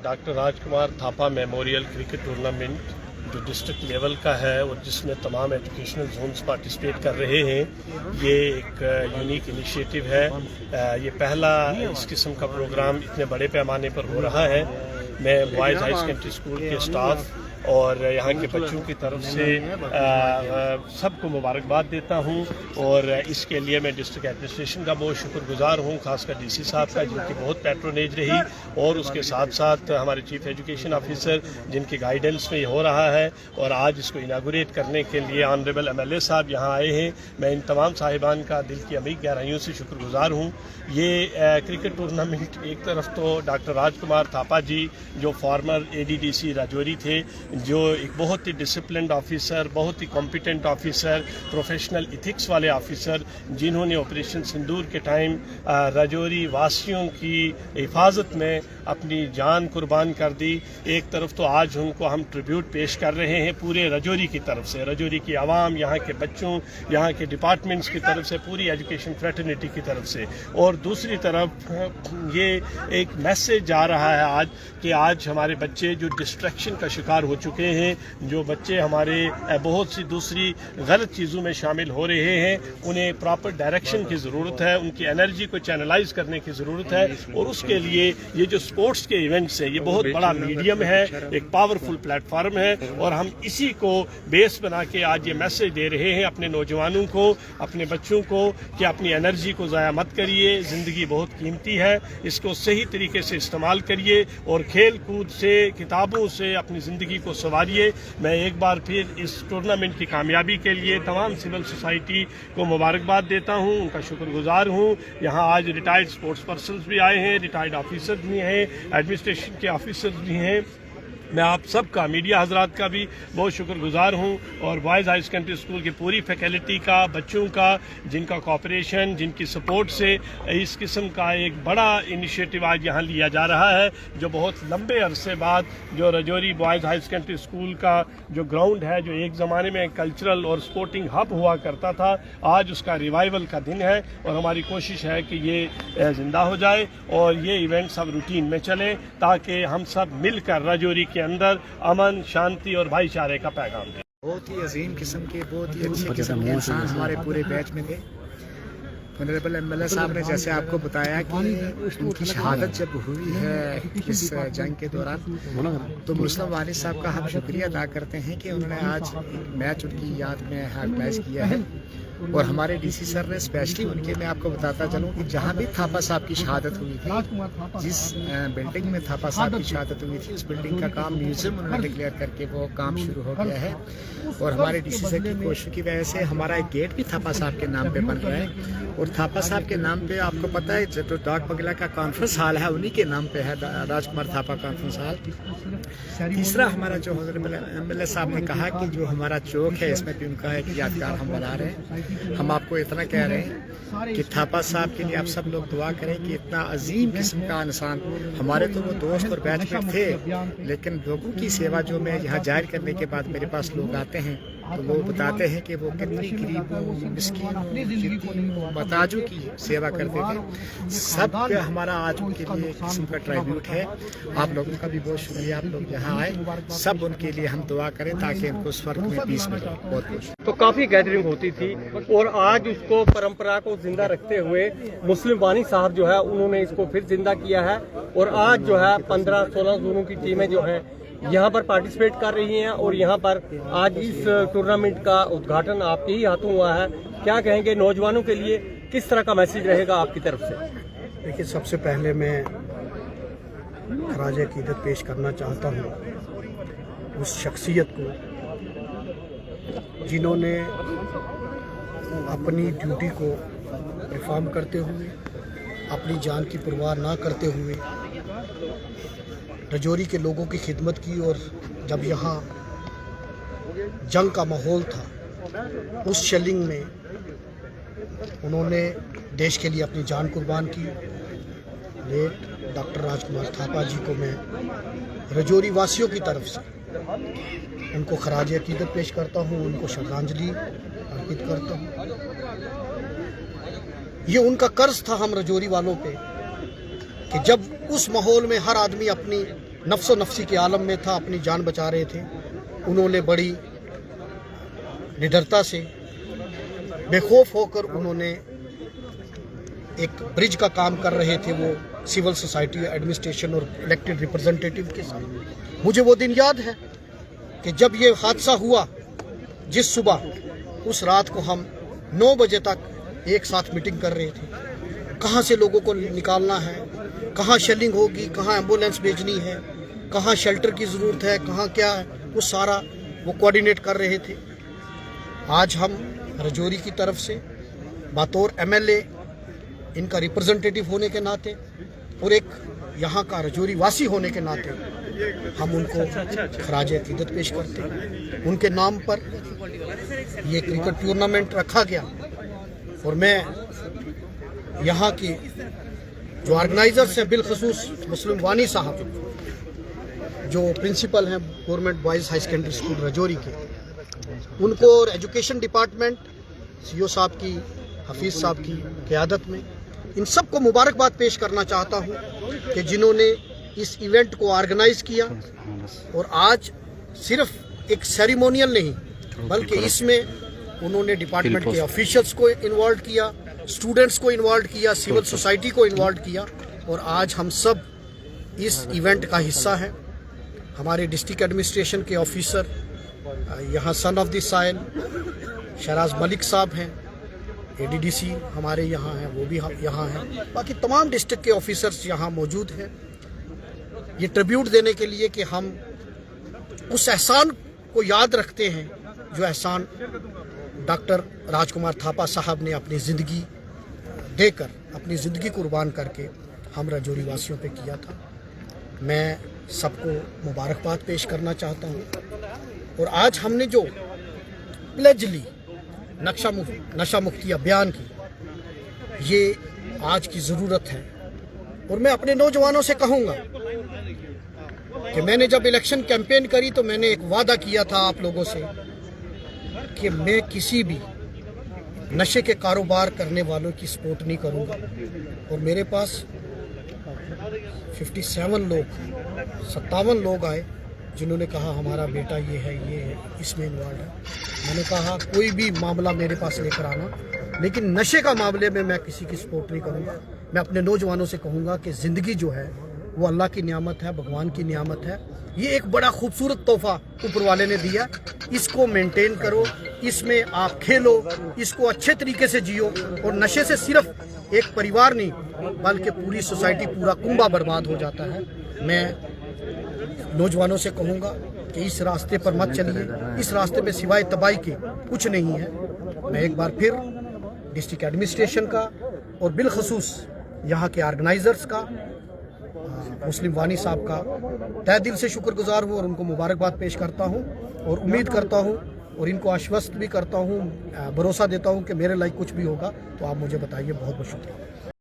Doctor राजकुमार Thapa memorial cricket tournament जो district level का है और जिसमें तमाम एजुकेशनल जोन्स पार्टिसिपेट कर रहे हैं, ये एक यूनिक इनिशिएटिव है। ये पहला इस किस्म का प्रोग्राम इतने बड़े पैमाने पर हो रहा है। मैं बॉयज़ हाई सेकेंडरी स्कूल के स्टाफ और यहाँ के बच्चों की तरफ से सबको मुबारकबाद देता हूँ और इसके लिए मैं डिस्ट्रिक्ट एडमिनिस्ट्रेशन का बहुत शुक्रगुजार हूँ, खासकर डीसी साहब का जिनकी बहुत पैट्रोनेज रही, और उसके साथ साथ हमारे चीफ एजुकेशन ऑफिसर जिनकी गाइडेंस में ये हो रहा है। और आज इसको इनागुरेट करने के लिए ऑनरेबल एमएलए साहब यहाँ आए हैं। मैं इन तमाम साहिबान का दिल की अमीर गहराइयों से शुक्रगुजार हूँ। ये क्रिकेट टूर्नामेंट एक तरफ तो डॉक्टर राजकुमार थापा जी जो फॉर्मर एडीडीसी राजौरी थे, जो एक बहुत ही डिसिप्लिन्ड ऑफिसर, बहुत ही कॉम्पिटेंट ऑफिसर, प्रोफेशनल इथिक्स वाले ऑफिसर, जिन्होंने ऑपरेशन सिंदूर के टाइम राजौरी वासियों की हिफाजत में अपनी जान कुर्बान कर दी। एक तरफ तो आज उनको हम ट्रिब्यूट पेश कर रहे हैं पूरे राजौरी की तरफ से, राजौरी की आवाम, यहाँ के बच्चों, यहाँ के डिपार्टमेंट्स की तरफ से, पूरी एजुकेशन फ्रेटर्निटी की तरफ से। और दूसरी तरफ ये एक मैसेज जा रहा है आज कि आज हमारे बच्चे जो डिस्ट्रैक्शन का शिकार हो चुके हैं, जो बच्चे हमारे बहुत सी दूसरी गलत चीज़ों में शामिल हो रहे हैं, उन्हें प्रॉपर डायरेक्शन की ज़रूरत है, उनकी एनर्जी को चैनलाइज करने की ज़रूरत है। और उसके लिए ये जो स्पोर्ट्स के इवेंट्स है, ये बहुत बड़ा मीडियम है, एक पावरफुल प्लेटफार्म है, और हम इसी को बेस बना के आज ये मैसेज दे रहे हैं अपने नौजवानों को, अपने बच्चों को कि अपनी एनर्जी को ज़ाया मत करिए, ज़िंदगी बहुत कीमती है, इसको सही तरीके से इस्तेमाल करिए और खेल कूद से, किताबों से अपनी ज़िंदगी को संवारिए। मैं एक बार फिर इस टूर्नामेंट की कामयाबी के लिए तमाम सिविल सोसाइटी को मुबारकबाद देता हूँ, उनका शुक्रगुजार हूँ। यहाँ आज रिटायर्ड स्पोर्ट्स पर्सनस भी आए हैं, रिटायर्ड ऑफिसर्स भी हैं, एडमिनिस्ट्रेशन के ऑफिसर्स भी हैं। मैं आप सबका, मीडिया हजरात का भी बहुत शुक्रगुजार हूँ, और बॉयज़ हाई सेकेंडरी स्कूल की पूरी फैकल्टी का, बच्चों का, जिनका कोऑपरेशन, जिनकी सपोर्ट से इस किस्म का एक बड़ा इनिशिएटिव आज यहाँ लिया जा रहा है, जो बहुत लंबे अरसे बाद जो Rajouri boys high secondary school का जो ग्राउंड है, जो एक ज़माने में कल्चरल और स्पोर्टिंग हब हुआ करता था, आज उसका रिवाइवल का दिन है। और हमारी कोशिश है कि ये ज़िंदा हो जाए और ये इवेंट सब रूटीन में चलें, ताकि हम सब मिलकर राजौरी के अंदर अमन, शांति और भाईचारे का पैगाम दें। बहुत ही अजीम किस्म के, बहुत ही अच्छी किस्म के इंसान हमारे पूरे बैच में थे। ऑनरेबल एमएलए साहब ने जैसे आपको बताया कि उनकी शहादत जब हुई है इस जंग के दौरान, तो मुस्लिम वालिद साहब का हम शुक्रिया अदा करते हैं कि उन्होंने आज एक मैच उनकी याद में ऑर्गेनाइज किया है। और हमारे डीसी सर ने स्पेशली उनके, मैं आपको बताता चलूँ कि जहाँ भी थापा साहब की शहादत हुई थी, जिस बिल्डिंग में थापा साहब की शहादत हुई थी, उस बिल्डिंग का काम म्यूजियम उन्होंने डिक्लेयर करके वो काम शुरू हो गया है। और हमारे डीसी सर की कोशिश की वजह से हमारा एक गेट भी थापा साहब के नाम पे बन रहा है। और थापा साहब के नाम पे आपको पता है जो डाक बंगला का कॉन्फ्रेंस हॉल है, उन्हीं के नाम पे है राजकुमार थापा कॉन्फ्रेंस हॉल। तीसरा हमारा जो एमएलए साहब ने कहा कि जो हमारा चौक है, इसमें भी उनका एक यादगार हम बना रहे हैं। हम आपको इतना कह रहे हैं कि थापा साहब के लिए आप सब लोग दुआ करें कि इतना अजीम किस्म का इंसान, हमारे तो वो दोस्त और बैचमेट थे, लेकिन लोगों की सेवा जो मैं यहाँ जाहिर करने के बाद मेरे पास लोग आते हैं तो वो बताते हैं कि वो कितनी गरीबों, मिस्कीनों, कितनी मताजों की सेवा करते थे। सब हमारा आज उनके लिए एक किस्म का ट्रिब्यूट है। आप लोगों का भी बहुत शुक्रिया, आप लोग यहाँ आए, सब उनके लिए हम दुआ करें ताकि उनको स्वर्ग में पीस मिले। बहुत बहुत। तो काफ़ी गैदरिंग होती थी और आज उसको परंपरा को जिंदा रखते हुए मुस्लिम वानी साहब जो है उन्होंने इसको फिर जिंदा किया है। और आज जो है 15-16 जोनों की टीमें जो हैं यहाँ पर पार्टिसिपेट कर रही हैं और यहाँ पर आज इस टूर्नामेंट का उद्घाटन आपके ही हाथों हुआ है। क्या कहेंगे नौजवानों के लिए, किस तरह का मैसेज रहेगा आपकी तरफ से? देखिए, सबसे पहले मैं खराज अकीदत पेश करना चाहता हूँ उस शख्सियत को जिन्होंने अपनी ड्यूटी को परफॉर्म करते हुए, अपनी जान की परवाह ना करते हुए राजौरी के लोगों की खिदमत की। और जब यहाँ जंग का माहौल था, उस शेलिंग में उन्होंने देश के लिए अपनी जान कुर्बान की। लेट डॉक्टर राजकुमार थापा जी को मैं राजौरी वासियों की तरफ से उनको खराज अकीदत पेश करता हूँ, उनको श्रद्धांजलि अर्पित करता हूँ। ये उनका कर्ज था हम राजौरी वालों पे कि जब उस माहौल में हर आदमी अपनी नफ्सो नफ्सी के आलम में था, अपनी जान बचा रहे थे। उन्होंने बड़ी निडरता से बेखौफ होकर उन्होंने एक ब्रिज का काम कर रहे थे, वो सिविल सोसाइटी, एडमिनिस्ट्रेशन और इलेक्टेड रिप्रेजेंटेटिव के साथ। मुझे वो दिन याद है कि जब ये हादसा हुआ, जिस सुबह उस रात को हम 9 बजे तक एक साथ मीटिंग कर रहे थे, कहाँ से लोगों को निकालना है, कहाँ शेलिंग होगी, कहाँ एम्बुलेंस भेजनी है, कहाँ शेल्टर की ज़रूरत है, कहाँ क्या है, वो सारा वो कोऑर्डिनेट कर रहे थे। आज हम रजौरी की तरफ से बतौर MLA, इनका रिप्रेजेंटेटिव होने के नाते और एक यहाँ का रजौरी वासी होने के नाते हम उनको खराज अकीदत पेश करते हैं। उनके नाम पर ये क्रिकेट टूर्नामेंट रखा गया और मैं यहाँ की जो ऑर्गेनाइजर्स हैं, बिलखसूस मुस्लिम वानी साहब जो प्रिंसिपल हैं government boys high secondary school Rajouri के, उनको और एजुकेशन डिपार्टमेंट CO साहब की, हफीज़ साहब की क़यादत में इन सबको मुबारकबाद पेश करना चाहता हूँ कि जिन्होंने इस इवेंट को ऑर्गेनाइज़ किया और आज सिर्फ एक सेरेमोनियल नहीं बल्कि इसमें उन्होंने डिपार्टमेंट के ऑफिशियल्स को इन्वॉल्व किया, स्टूडेंट्स को इन्वॉल्व किया, सिविल सोसाइटी को इन्वॉल्व किया और आज हम सब इस इवेंट का हिस्सा हैं। हमारे डिस्ट्रिक्ट एडमिनिस्ट्रेशन के ऑफिसर यहाँ son of the soil Shehraz Malik साहब हैं, ADDC हमारे यहाँ हैं, वो भी यहाँ हैं, बाकी तमाम डिस्ट्रिक्ट के ऑफिसर्स यहाँ मौजूद हैं ये ट्रिब्यूट देने के लिए कि हम उस एहसान को याद रखते हैं जो एहसान डॉक्टर राजकुमार थापा साहब ने अपनी ज़िंदगी देकर, अपनी ज़िंदगी कुर्बान करके हम रजौरी वासियों पे किया था। मैं सबको मुबारकबाद पेश करना चाहता हूँ और आज हमने जो प्लेज ली नशा मुक्ति अभियान की, ये आज की ज़रूरत है। और मैं अपने नौजवानों से कहूँगा कि मैंने जब इलेक्शन कैंपेन करी तो मैंने एक वादा किया था आप लोगों से कि मैं किसी भी नशे के कारोबार करने वालों की सपोर्ट नहीं करूँगा। और मेरे पास 57 लोग आए जिन्होंने कहा हमारा बेटा ये है इसमें इन्वॉल्व है। मैंने कहा कोई भी मामला मेरे पास लेकर आना, लेकिन नशे का मामले में मैं किसी की सपोर्ट नहीं करूँगा। मैं अपने नौजवानों से कहूँगा कि ज़िंदगी जो है वो अल्लाह की नियामत है, भगवान की नियामत है। ये एक बड़ा खूबसूरत तोहफ़ा ऊपर वाले ने दिया, इसको मेंटेन करो, इसमें आप खेलो, इसको अच्छे तरीके से जियो। और नशे से सिर्फ एक परिवार नहीं बल्कि पूरी सोसाइटी, पूरा कुंबा बर्बाद हो जाता है। मैं नौजवानों से कहूँगा कि इस रास्ते पर मत चलिए, इस रास्ते में सिवाय तबाही के कुछ नहीं है। मैं एक बार फिर डिस्ट्रिक्ट एडमिनिस्ट्रेशन का और बिलखसूस यहाँ के ऑर्गेनाइजर्स का, मुस्लिम वानी साहब का तहे दिल से शुक्रगुजार हूँ और उनको मुबारकबाद पेश करता हूँ और उम्मीद करता हूँ और इनको आश्वस्त भी करता हूँ, भरोसा देता हूँ कि मेरे लायक कुछ भी होगा तो आप मुझे बताइए। बहुत बहुत शुक्रिया।